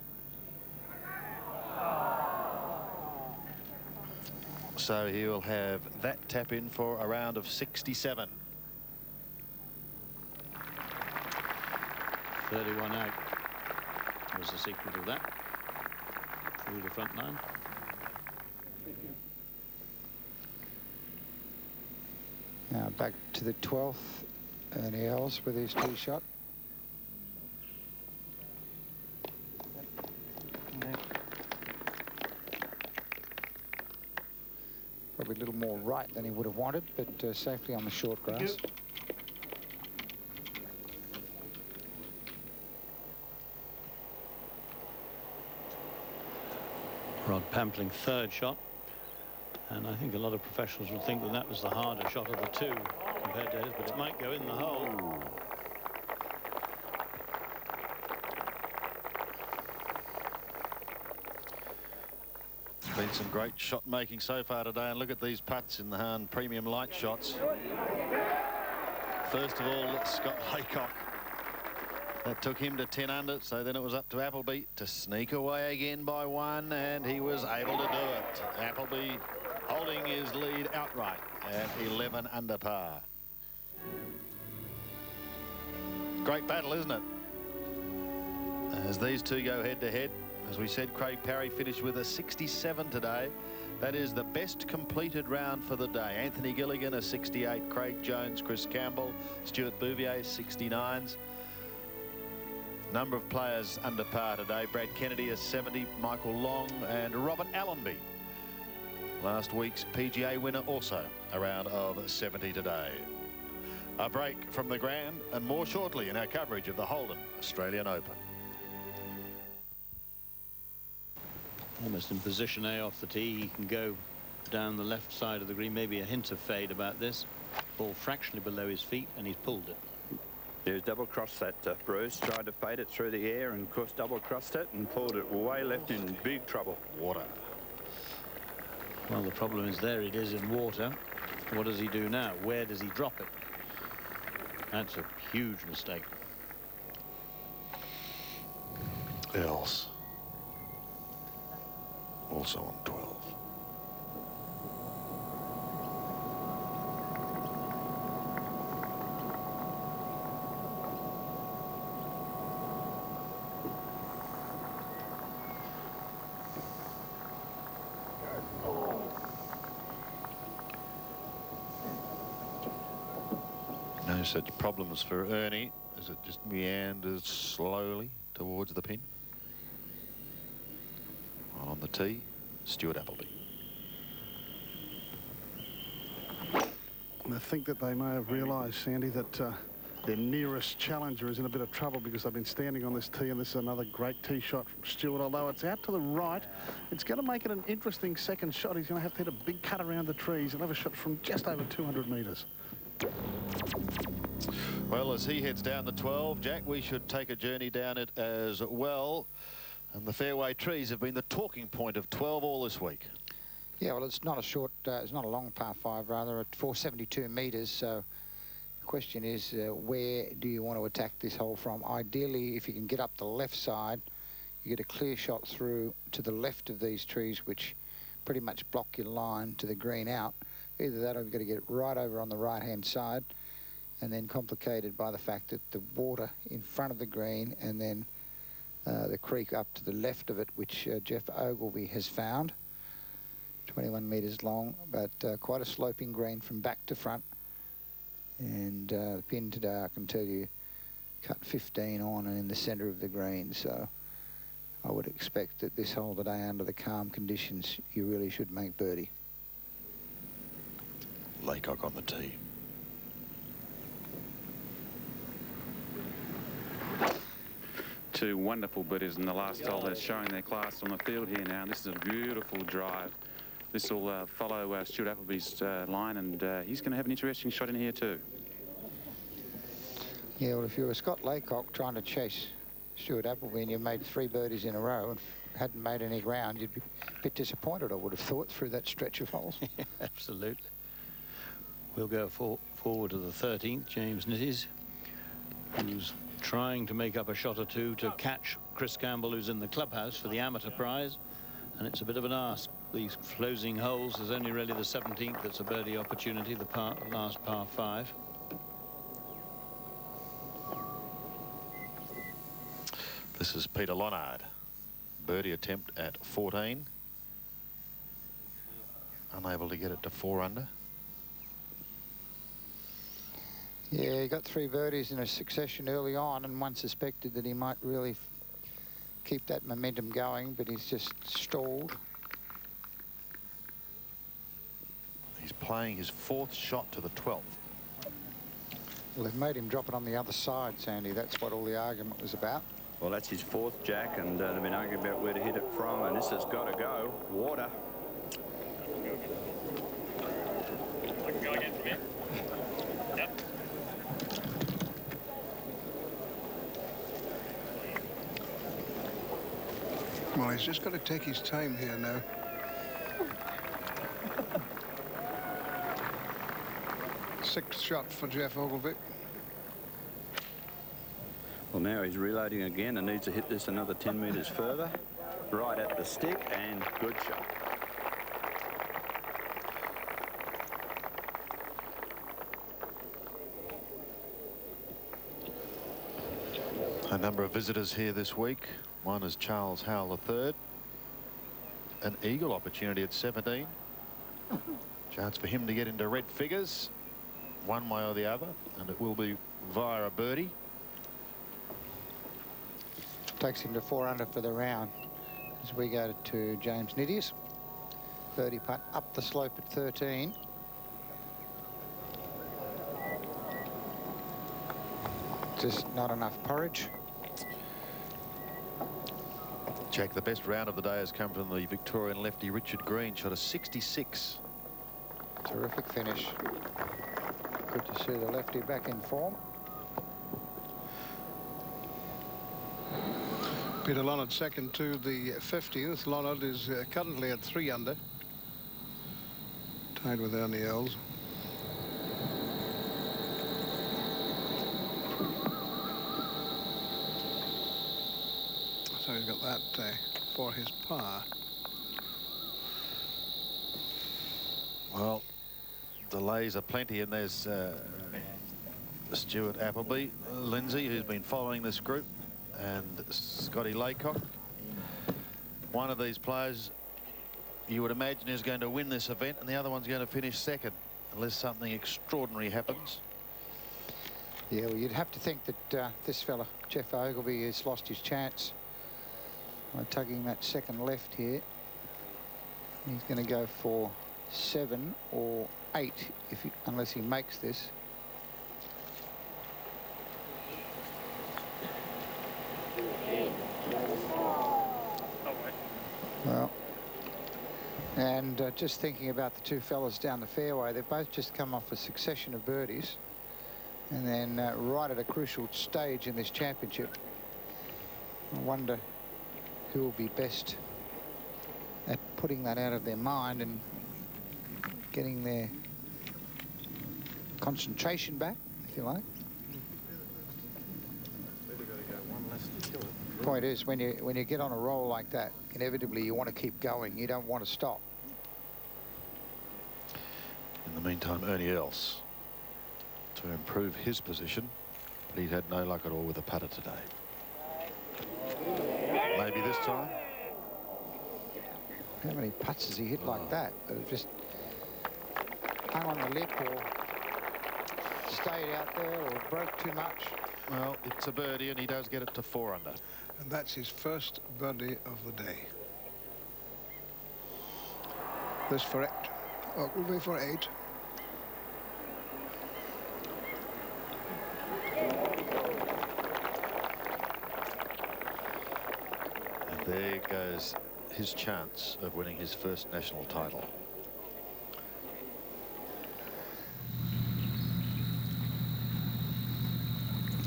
So he will have that tap in for a round of 67. 31 out was the secret of that. Through the front 9. Now back to the 12th, Ernie Els with his tee shot. Probably a little more right than he would have wanted, but safely on the short grass. Rod Pampling, 3rd shot. And I think a lot of professionals would think that that was the harder shot of the 2 compared to his, but it might go in the hole. Been some great shot making so far today, and look at these putts in the Hahn Premium Light shots. First of all, Scott Laycock. That took him to 10 under, so then it was up to Appleby to sneak away again by 1, and he was able to do it. Appleby holding his lead outright at 11 under par. Great battle, isn't it? As these two go head-to-head. As we said, Craig Parry finished with a 67 today. That is the best completed round for the day. Anthony Gilligan, a 68. Craig Jones, Chris Campbell, Stuart Bouvier, 69s. Number of players under par today. Brad Kennedy, a 70. Michael Long and Robert Allenby. Last week's PGA winner also a round of 70 today. A break from the Grand and more shortly in our coverage of the Holden Australian Open. Almost in position A off the tee. He can go down the left side of the green. Maybe a hint of fade about this. Ball fractionally below his feet, and he's pulled it. He's double-crossed that, Bruce. Tried to fade it through the air and, of course, double-crossed it and pulled it way left in big trouble. Water. Well, the problem is there it is in water. What does he do now? Where does he drop it? That's a huge mistake. Els. Also on 12. No such problems for Ernie as it just meanders slowly towards the pin. On the tee, Stuart Appleby. I think that they may have realised, Sandy, that their nearest challenger is in a bit of trouble because they've been standing on this tee, and this is another great tee shot from Stewart. Although it's out to the right, it's going to make it an interesting second shot. He's going to have to hit a big cut around the trees. He'll have a shot from just over 200 metres. Well, as he heads down the 12, Jack, we should take a journey down it as well. And the fairway trees have been the talking point of 12 all this week. Yeah, well, it's not a short, it's not a long par 5, rather, at 472 metres. So the question is, where do you want to attack this hole from? Ideally, if you can get up the left side, you get a clear shot through to the left of these trees, which pretty much block your line to the green out. Either that or you've got to get it right over on the right-hand side, and then complicated by the fact that the water in front of the green and then the creek up to the left of it, which Geoff Ogilvy has found. 21 metres long, but quite a sloping green from back to front. And the pin today, I can tell you, cut 15 on and in the centre of the green. So I would expect that this hole today, under the calm conditions, you really should make birdie. Laycock on the tee. Two wonderful birdies in the last hole. They're showing their class on the field here now. This is a beautiful drive. This will follow Stuart Appleby's line, and he's going to have an interesting shot in here too. Yeah, well, if you were Scott Laycock trying to chase Stuart Appleby and you made 3 birdies in a row and hadn't made any ground, you'd be a bit disappointed, I would have thought, through that stretch of holes. Yeah, absolutely. We'll go forward to the 13th, James Nitties, who's trying to make up a shot or two to catch Chris Campbell, who's in the clubhouse for the amateur prize. And it's a bit of an ask. These closing holes, there's only really the 17th that's a birdie opportunity, the last par 5. This is Peter Lonard. Birdie attempt at 14. Unable to get it to 4 under. Yeah, he got 3 birdies in a succession early on, and one suspected that he might really keep that momentum going, but he's just stalled. He's playing his 4th shot to the 12th. Well, they've made him drop it on the other side, Sandy. That's what all the argument was about. Well, that's his 4th, Jack, and they've been arguing about where to hit it from, and this has got to go. Water. I can go again from here. Yep. Well, he's just got to take his time here now. Sixth shot for Geoff Ogilvy. Well, now he's reloading again and needs to hit this another 10 metres further. Right at the stick, and good shot. A number of visitors here this week. One is Charles Howell III. An eagle opportunity at 17. Chance for him to get into red figures one way or the other, and it will be via a birdie. Takes him to 4 under for the round as we go to James Nitties. Birdie putt up the slope at 13. Just not enough porridge. Jack, the best round of the day has come from the Victorian lefty Richard Green. Shot a 66. Terrific finish. Good to see the lefty back in form. Peter Lonard second to the 50th. Lonard is currently at 3 under. Tied with Ernie Els. So he's got that for his par. Well, delays are plenty, and there's Stuart Appleby, Lindsay, who's been following this group, and Scotty Laycock. One of these players you would imagine is going to win this event, and the other one's going to finish second, unless something extraordinary happens. Yeah, well, you'd have to think that this fella, Geoff Ogilvy, has lost his chance by tugging that second left here. He's going to go for 7 or 8 unless he makes this. Well, and just thinking about the two fellas down the fairway, they've both just come off a succession of birdies, and then right at a crucial stage in this championship, I wonder who will be best at putting that out of their mind and getting their concentration back, if you like. Point is, when you get on a roll like that, inevitably you want to keep going. You don't want to stop. In the meantime, Ernie Els to improve his position, but he's had no luck at all with the putter today. Maybe this time. How many putts has he hit like that? That have just hung on the lip or stayed out there or broke too much. Well, it's a birdie and he does get it to 4 under. And that's his first birdie of the day. This for 8. Ogilvy for 8. And there goes his chance of winning his first national title.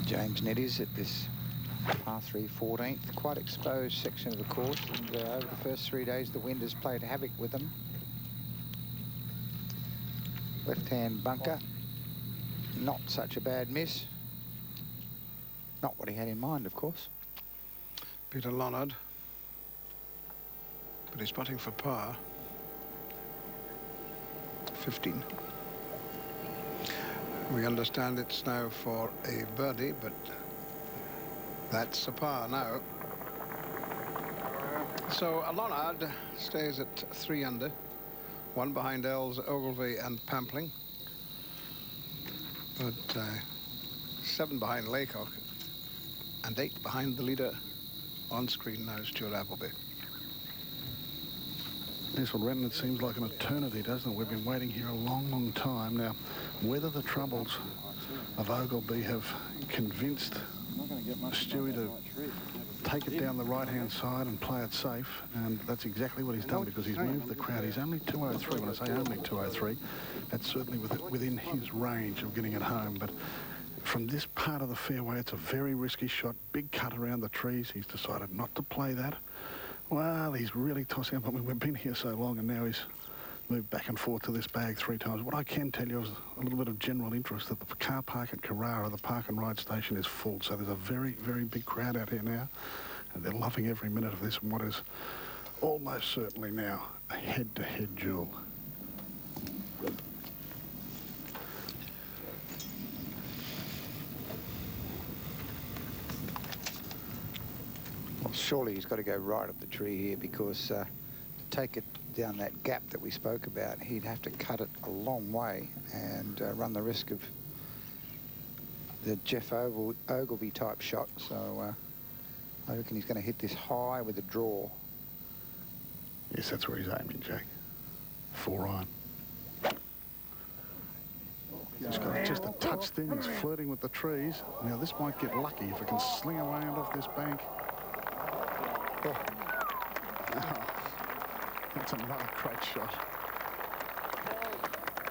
James Neddies at this par 3 14th, quite exposed section of the course, and over the first 3 days the wind has played havoc with them. Left-hand bunker, not such a bad miss. Not what he had in mind, of course. Peter Lonard, but he's putting for par. 15. We understand it's now for a birdie, but that's a par now. So Lonard stays at 3 under, 1 behind Els, Ogilvy and Pampling, but 7 behind Laycock and 8 behind the leader on screen now, Stuart Appleby. Yes, well, Renton, it seems like an eternity, doesn't it? We've been waiting here a long, long time. Now, whether the troubles of Ogilvy have convinced Stewie to take it down the right-hand side and play it safe, and that's exactly what he's done, because he's moved the crowd. He's only 203. When I say only 203, that's certainly within his range of getting it home. But from this part of the fairway, it's a very risky shot. Big cut around the trees. He's decided not to play that. Well, he's really tossing up. I mean, we've been here so long, and now he's moved back and forth to this bag 3 times. What I can tell you is a little bit of general interest that the car park at Carrara, the park and ride station, is full. So there's a very, very big crowd out here now, and they're loving every minute of this, and what is almost certainly now a head-to-head duel. Well, surely he's got to go right up the tree here, because to take it down that gap that we spoke about, he'd have to cut it a long way and run the risk of the Jeff Ogilvy type shot. So I reckon he's going to hit this high with a draw. Yes, that's where he's aiming, Jack. 4 iron. He's got just a touch thin. He's flirting with the trees. Now, this might get lucky if it can sling around off this bank. Oh. Oh. That's another great shot.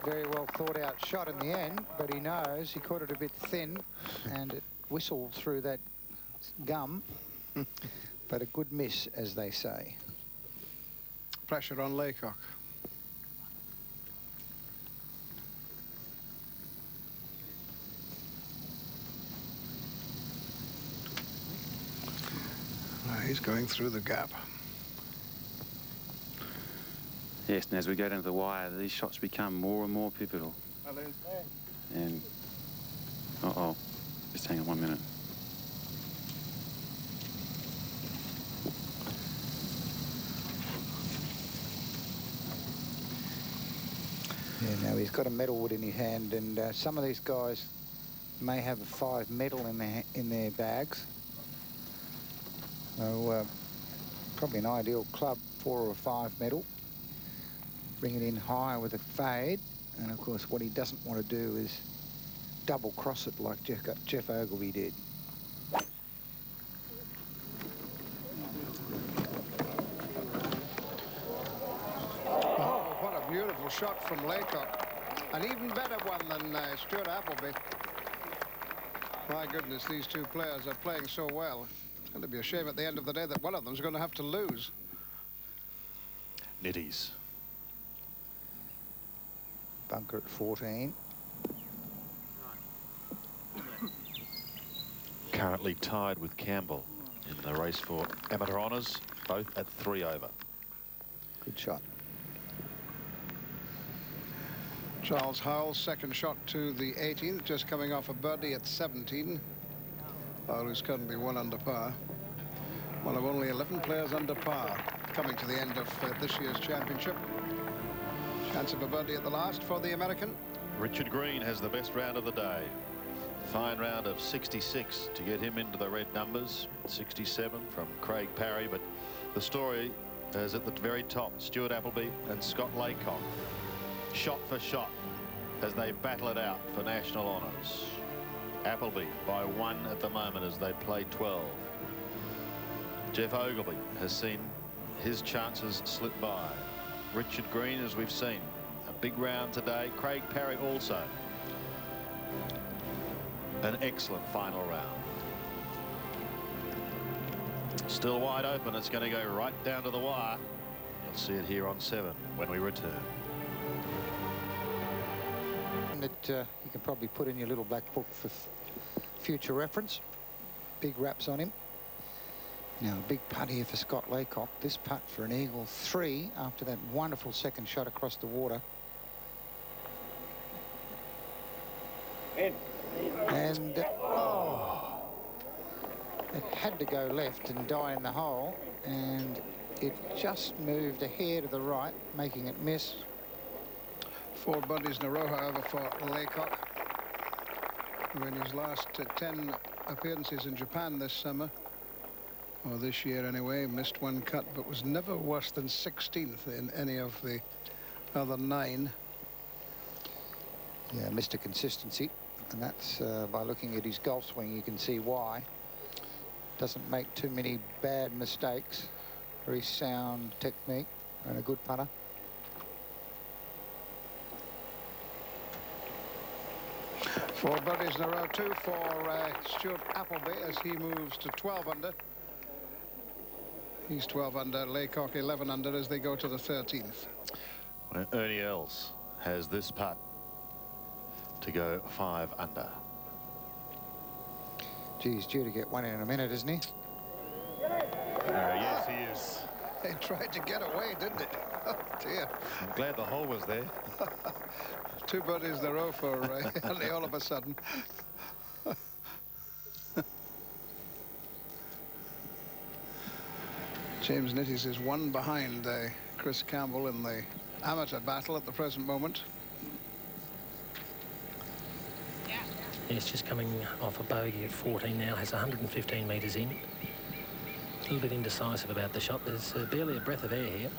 Very well thought out shot in the end, but he knows he caught it a bit thin and it whistled through that gum. But a good miss, as they say. Pressure on Laycock. He's going through the gap. Yes, and as we go down to the wire, these shots become more and more pivotal. And, uh-oh, just hang on 1 minute. Yeah, now he's got a metal wood in his hand, and some of these guys may have a 5 metal in their bags. So probably an ideal club, 4 or 5 metal. Bring it in high with a fade, and of course what he doesn't want to do is double cross it like Jeff Ogilvy did. shot from Laycock. An even better one than Stuart Appleby. My goodness, these two players are playing so well. It's going to be a shame at the end of the day that one of them is going to have to lose. Nitties. Bunker at 14. Currently tied with Campbell in the race for amateur honours, both at 3 over. Good shot. Charles Howell, second shot to the 18th, just coming off a birdie at 17. Howell, who's currently 1 under par. One of only 11 players under par coming to the end of this year's championship. Chance of a birdie at the last for the American. Richard Green has the best round of the day. Fine round of 66 to get him into the red numbers. 67 from Craig Parry, but the story is at the very top. Stuart Appleby and Scott Laycock, shot for shot, as they battle it out for national honours. Appleby by 1 at the moment as they play 12. Geoff Ogilvy has seen his chances slip by. Richard Green, as we've seen, a big round today. Craig Parry also. An excellent final round. Still wide open. It's going to go right down to the wire. You'll see it here on 7 when we return. That you can probably put in your little black book for future reference. Big wraps on him. Now a big putt here for Scott Laycock. This putt for an eagle 3 after that wonderful second shot across the water. And oh, it had to go left and die in the hole, and it just moved a hair to the right, making it miss. 4 birdies in a row, however, for Laycock, who in his last 10 appearances in Japan this summer, or this year anyway, missed 1 cut, but was never worse than 16th in any of the other 9. Yeah, Mr. Consistency, and that's by looking at his golf swing, you can see why. Doesn't make too many bad mistakes. Very sound technique and a good putter. Four birdies in a row, 2 for Stuart Appleby as he moves to 12 under. He's 12 under, Laycock 11 under as they go to the 13th. Well, Ernie Els has this putt to go 5 under. Geez, due to get one in a minute, isn't he? Yes, he is. They tried to get away, didn't it? Oh, dear. I'm glad the hole was there. 2 birdies in a row for Henley all of a sudden. James Nitties is 1 behind Chris Campbell in the amateur battle at the present moment. He's just coming off a bogey at 14 now, has 115 metres in. A little bit indecisive about the shot. There's barely a breath of air here.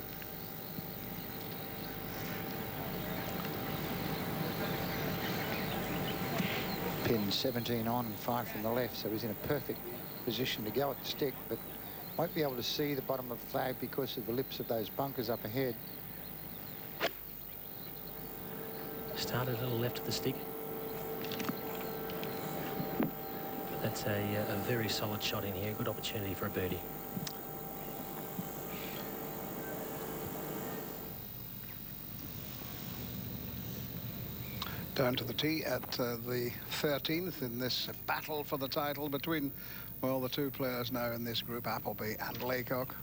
Pin 17 on and 5 from the left, so he's in a perfect position to go at the stick, but won't be able to see the bottom of the flag because of the lips of those bunkers up ahead. Started a little left of the stick. But that's a very solid shot in here. Good opportunity for a birdie. Down to the tee at the 13th in this battle for the title between, well, the 2 players now in this group, Appleby and Laycock.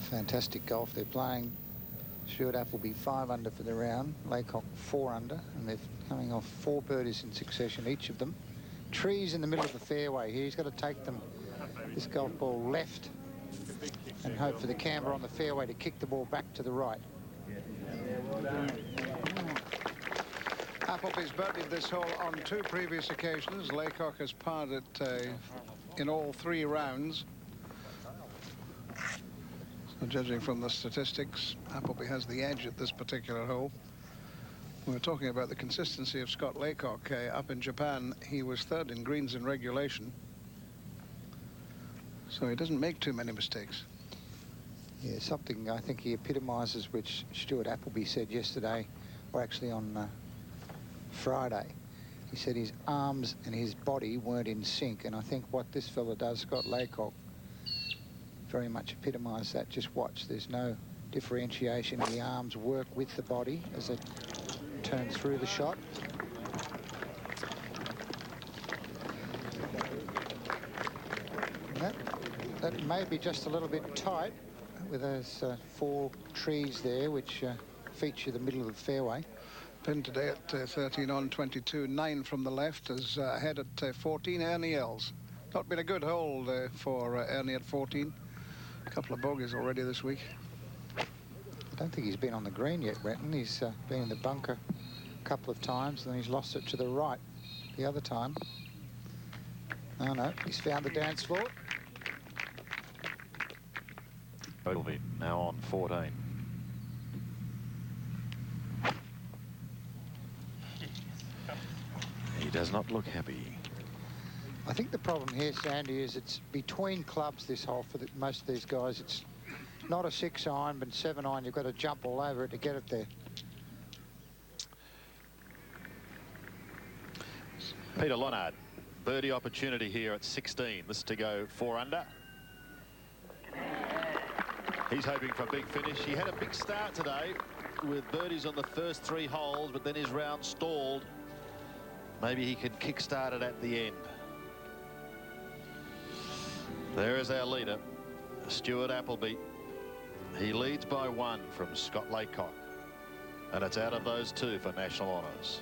Fantastic golf they're playing. Stuart Appleby 5 under for the round, Laycock 4 under, and they're coming off 4 birdies in succession, each of them. Trees in the middle of the fairway here. He's got to take them, this golf ball, left and hope for the camber on the fairway to kick the ball back to the right. Appleby's birdied this hole on 2 previous occasions. Laycock has parred it in all 3 rounds. So judging from the statistics, Appleby has the edge at this particular hole. We were talking about the consistency of Scott Laycock. Up in Japan, he was 3rd in greens in regulation. So he doesn't make too many mistakes. Yeah, something I think he epitomises, which Stuart Appleby said yesterday, or actually on Friday. He said his arms and his body weren't in sync, and I think what this fella does, Scott Laycock, very much epitomised that. Just watch, there's no differentiation. The arms work with the body as it turns through the shot. And that may be just a little bit tight with those 4 trees there, which feature the middle of the fairway. Pin today at 13 on 22, 9 from the left, is ahead at 14, Ernie Els. Not been a good hold for Ernie at 14. A couple of bogeys already this week. I don't think he's been on the green yet, Brenton. He's been in the bunker a couple of times, and then he's lost it to the right the other time. Oh, no, he's found the dance floor. Ogilvy now on 14. He does not look happy. I think the problem here, Sandy, is it's between clubs this hole for most of these guys. It's not a 6-iron, but 7-iron. You've got to jump all over it to get it there. Peter Lonard, birdie opportunity here at 16. This to go 4 under. He's hoping for a big finish. He had a big start today with birdies on the first 3 holes, but then his round stalled. Maybe he can kickstart it at the end. There is our leader, Stuart Appleby. He leads by 1 from Scott Laycock. And it's out of those 2 for national honours.